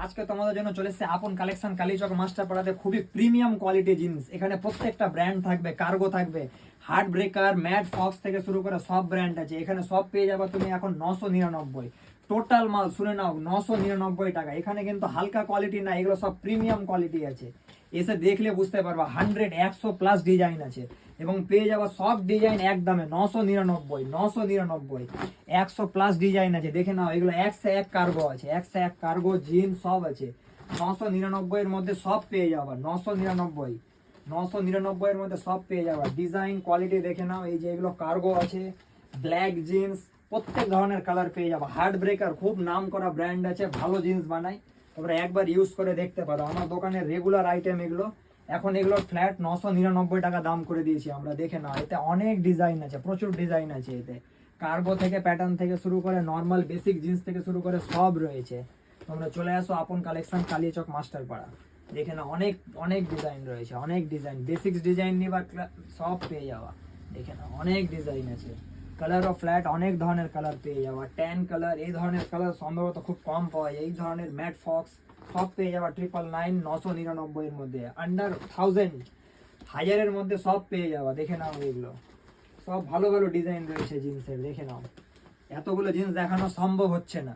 আজকে তোমাদের জন্য চলে এসেছে আপন কালেকশন কালীচক মাস্টারপাড়াতে। খুবই প্রিমিয়াম কোয়ালিটি জিন্স, এখানে প্রত্যেকটা ব্র্যান্ড থাকবে, কার্গো থাকবে, হার্ট ব্রেকার, ম্যাট ফক্স থেকে শুরু করে সব ব্র্যান্ড আছে এখানে। সব পেয়ে যাবে তুমি এখন 999 টোটাল মাল। শুনে নাও, 999 টাকা। এখানে কিন্তু হালকা কোয়ালিটি না, এগুলো সব প্রিমিয়াম কোয়ালিটি আছে। এসে দেখলে বুঝতে পারবা 100 ডিজাইন আছে এবং পেয়ে যাওয়া সব ডিজাইন একদমে 999 100 ডিজাইন আছে। দেখে নাও, এগুলো 101 কার্গো আছে, 101 কার্গো জিন সব আছে। 999 এর মধ্যে সব পেয়ে যাবা। 999 এর মধ্যে সব পেয়ে যাবা। ডিজাইন কোয়ালিটি দেখে নাও। এই যে এগুলো কার্গো আছে, ব্ল্যাক জিন্স, প্রত্যেক ধরনের কালার পেয়ে যাবা। হার্ট ব্রেকার খুব নাম করা ব্র্যান্ড আছে, ভালো জিন্স বানায়, তোমরা একবার ইউজ করে দেখতে পারো। আমার দোকানের রেগুলার আইটেম এগুলো। এখন এগুলোর ফ্ল্যাট 999 টাকা দাম করে দিয়েছি আমরা। দেখে নাও, এতে অনেক ডিজাইন আছে, প্রচুর ডিজাইন আছে এতে। কার্গো থেকে, প্যাটার্ন থেকে শুরু করে নর্মাল বেসিক জিন্স থেকে শুরু করে সব রয়েছে। তোমরা চলে আসো আপন কালেকশন কালীচক মাস্টারপাড়া। দেখে নাও, অনেক অনেক ডিজাইন রয়েছে, অনেক ডিজাইন। বেসিক্স ডিজাইন নিবা সব পেয়ে যাওয়া। দেখে নাও, অনেক ডিজাইন আছে। কালার অফ ফ্ল্যাট অনেক ধরনের কালার পেয়ে যাওয়া। ট্যান কালার, এই ধরনের কালার সম্ভবত খুব কম পাওয়া যায়। এই ধরনের ম্যাট ফক্স সব পেয়ে যাওয়া 999 999 এর মধ্যে। আন্ডার 1000 মধ্যে সব পেয়ে যাওয়া। দেখে নাও, এগুলো সব ভালো ভালো ডিজাইন রয়েছে জিন্সের। দেখে নাও, এতগুলো জিন্স দেখানো সম্ভব হচ্ছে না।